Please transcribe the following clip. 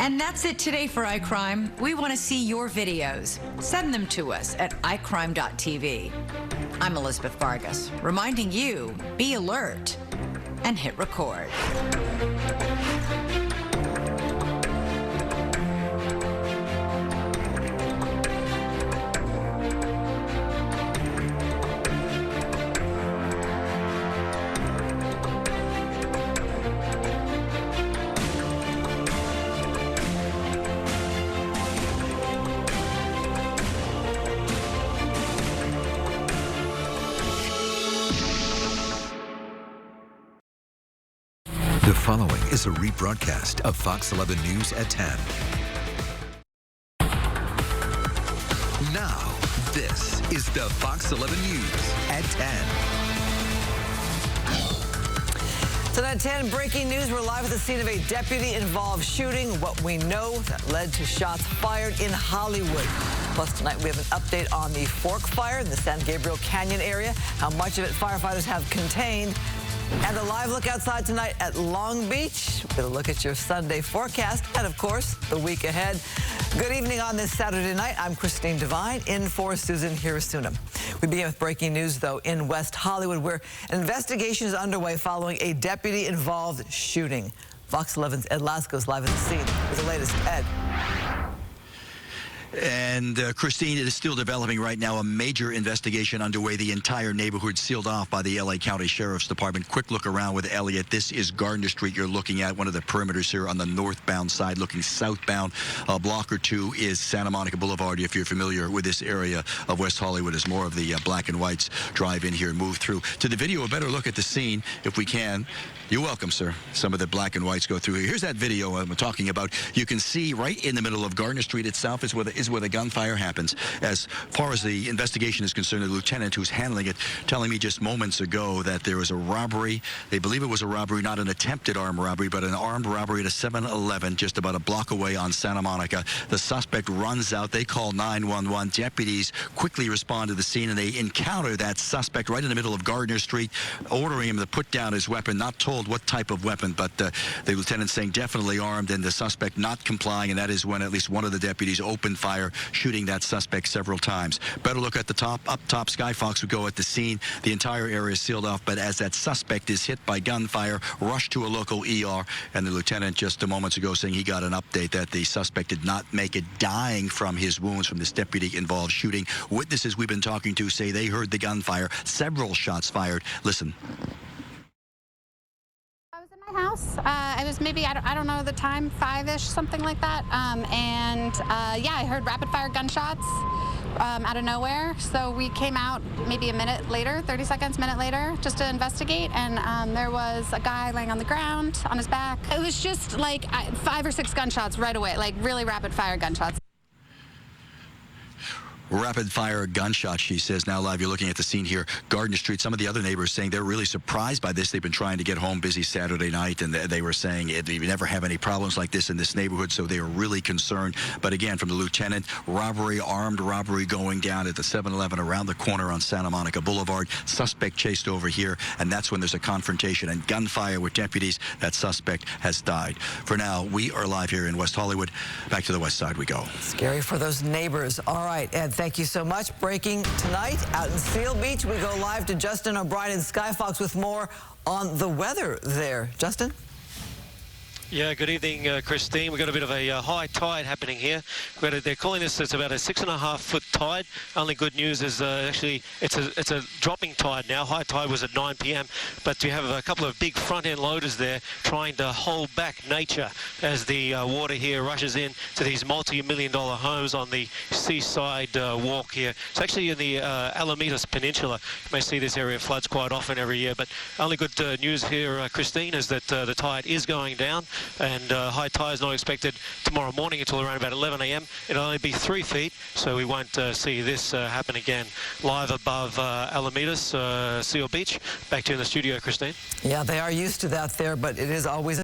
And that's it today for iCrime. We want to see your videos. Send them to us at iCrime.tv. I'm Elizabeth Vargas, reminding you, be alert and hit record. The following is a rebroadcast of Fox 11 News at 10. Now, this is the Fox 11 News at 10. Tonight at 10, breaking news. We're live at the scene of a deputy-involved shooting. What we know that led to shots fired in Hollywood. Plus, tonight we have an update on the Fork Fire in the San Gabriel Canyon area. How much of it firefighters have contained. And a live look outside tonight at Long Beach with a look at your Sunday forecast and, of course, the week ahead. Good evening on this Saturday night. I'm Christine Devine in for Susan Hirasuna. We begin with breaking news, though, in West Hollywood, where an investigation is underway following a deputy-involved shooting. Fox 11's Ed Lasco is live at the scene with the latest. Ed. And Christine, it is still developing right now. A major investigation underway. The entire neighborhood sealed off by the LA County Sheriff's Department. Quick look around with Elliot. This is Gardner Street you're looking at, one of the perimeters here on the northbound side. Looking southbound, a block or two is Santa Monica Boulevard. If you're familiar with this area of West Hollywood, as more of the black and whites drive in here and move through. To the video, a better look at the scene, if we can. You're welcome, sir. Some of the black and whites go through here. Here's that video I'm talking about. You can see right in the middle of Gardner Street itself is where the gunfire happens. As far as the investigation is concerned, the lieutenant who's handling it telling me just moments ago that there was a robbery. They believe it was a robbery, not an attempted armed robbery, but an armed robbery at a 7-Eleven just about a block away on Santa Monica. The suspect runs out. They call 911. Deputies quickly respond to the scene, and they encounter that suspect right in the middle of Gardner Street, ordering him to put down his weapon. Not told what type of weapon, but the lieutenant saying definitely armed, and the suspect not complying, and that is when at least one of the deputies opened fire, shooting that suspect several times. Better look at the top. Up top, Sky Fox would go at the scene. The entire area is sealed off, but as that suspect is hit by gunfire, rushed to a local ER, and the lieutenant just a moments ago saying he got an update that the suspect did not make it, dying from his wounds from this deputy-involved shooting. Witnesses we've been talking to say they heard the gunfire, several shots fired. Listen. House. It was maybe, I don't know the time, 5-ish, something like that. Yeah, I heard rapid fire gunshots out of nowhere. So we came out maybe a minute later, 30 seconds, minute later, just to investigate. And there was a guy laying on the ground on his back. It was just like 5 or 6 gunshots right away, like really rapid fire gunshots. Rapid fire gunshot, she says. Now live, you're looking at the scene here, Gardner Street. Some of the other neighbors saying they're really surprised by this. They've been trying to get home, busy Saturday night, and they were saying they never have any problems like this in this neighborhood, so they are really concerned. But again, from the lieutenant, robbery, armed robbery going down at the 7-Eleven around the corner on Santa Monica Boulevard. Suspect chased over here, and that's when there's a confrontation and gunfire with deputies. That suspect has died. For now, we are live here in West Hollywood. Back to the west side we go. Scary for those neighbors. All right, Ed, thank you so much. Breaking tonight out in Seal Beach, we go live to Justin O'Brien and Sky Fox with more on the weather there. Justin? Yeah, good evening, Christine. We've got a bit of a high tide happening here. They're calling this, it's about a 6.5-foot tide. Only good news is actually it's a dropping tide now. High tide was at 9 p.m. But you have a couple of big front-end loaders there trying to hold back nature as the water here rushes in to these multi-million-dollar homes on the seaside walk here. It's actually in the Alamitos Peninsula. You may see this area floods quite often every year. But only good news here, Christine, is that the tide is going down. And high tide is not expected tomorrow morning until around about 11 a.m. It'll only be 3 feet, so we won't see this happen again. Live above Alamitos, Seal Beach. Back to you in the studio, Christine. Yeah, they are used to that there, but it is always